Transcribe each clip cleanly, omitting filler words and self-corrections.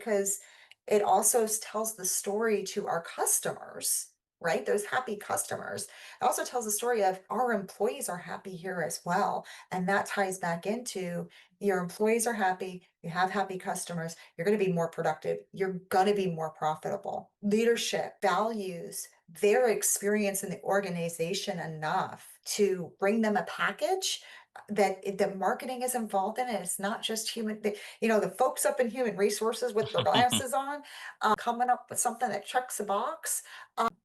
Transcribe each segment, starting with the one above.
because it also tells the story to our customers, right? Those happy customers. It also tells the story of our employees are happy here as well. And that ties back into your employees are happy, you have happy customers, you're going to be more productive, you're going to be more profitable. Leadership values their experience in the organization enough to bring them a package that the marketing is involved in it. It's not just the folks up in human resources with their glasses on, coming up with something that checks a box.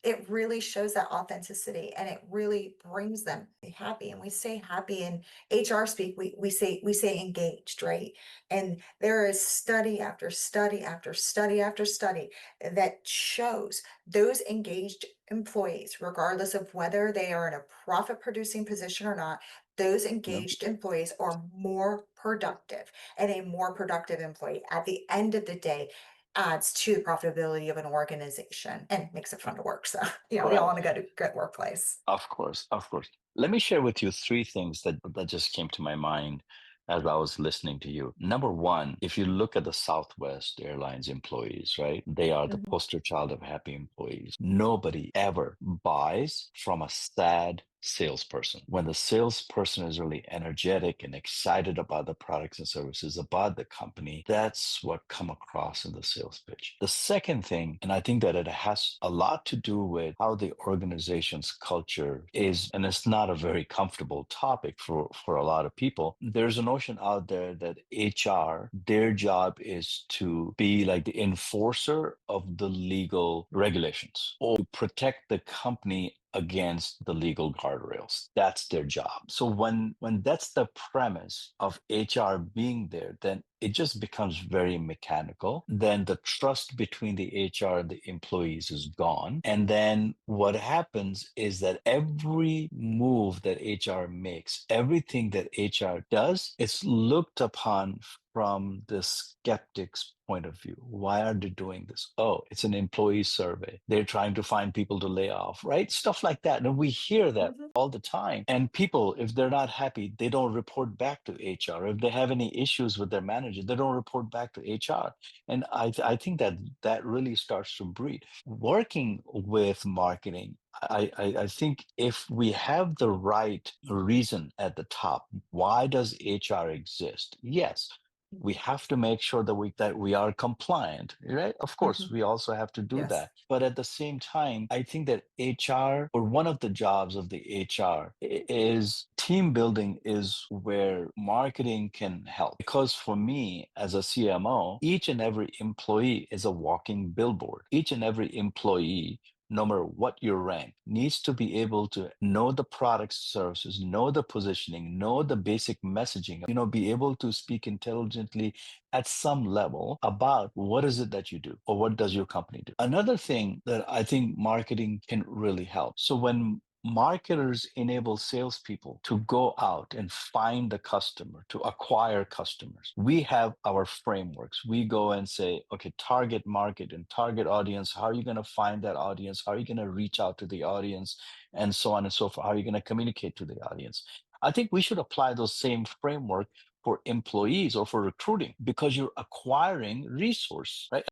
It really shows that authenticity and it really brings them happy. And we say happy in HR speak, we say engaged, right? And there is study after study after study after study that shows those engaged employees, regardless of whether they are in a profit producing position or not, those Yeah. engaged employees are more productive, and a more productive employee at the end of the day adds to the profitability of an organization and makes it fun to work. So, we all Right. want to go to a good workplace. Of course, of course. Let me share with you three things that just came to my mind as I was listening to you. Number one, if you look at the Southwest Airlines employees, right? They are the Mhm. poster child of happy employees. Nobody ever buys from a sad salesperson. When the salesperson is really energetic and excited about the products and services, about the company, that's what come across in the sales pitch. The second thing, and I think that it has a lot to do with how the organization's culture is, and it's not a very comfortable topic for a lot of people. There's a notion out there that HR, their job is to be like the enforcer of the legal regulations or to protect the company against the legal guardrails. That's their job. So when that's the premise of HR being there, then it just becomes very mechanical. Then the trust between the HR and the employees is gone. And then what happens is that every move that HR makes, everything that HR does, it's looked upon from the skeptic's point of view. Why are they doing this? Oh, it's an employee survey. They're trying to find people to lay off, right? Stuff like that. And we hear that Mhm. all the time. And people, if they're not happy, they don't report back to HR. If they have any issues with their manager, they don't report back to HR. And I think that that really starts to breed. Working with marketing, I think if we have the right reason at the top, why does HR exist? Yes, we have to make sure that we are compliant, right? Of course, Mhm. we also have to do Yes. that. But at the same time, I think that HR, or one of the jobs of the HR, is team building, is where marketing can help. Because for me as a CMO, each and every employee is a walking billboard. Each and every employee, no matter what your rank, needs to be able to know the products, services, know the positioning, know the basic messaging, be able to speak intelligently at some level about what is it that you do or what does your company do. Another thing that I think marketing can really help. So when marketers enable salespeople to go out and find the customer, to acquire customers, we have our frameworks. We go and say, okay, target market and target audience. How are you going to find that audience? How are you going to reach out to the audience? And so on and so forth. How are you going to communicate to the audience? I think we should apply those same framework for employees or for recruiting, because you're acquiring resource, right?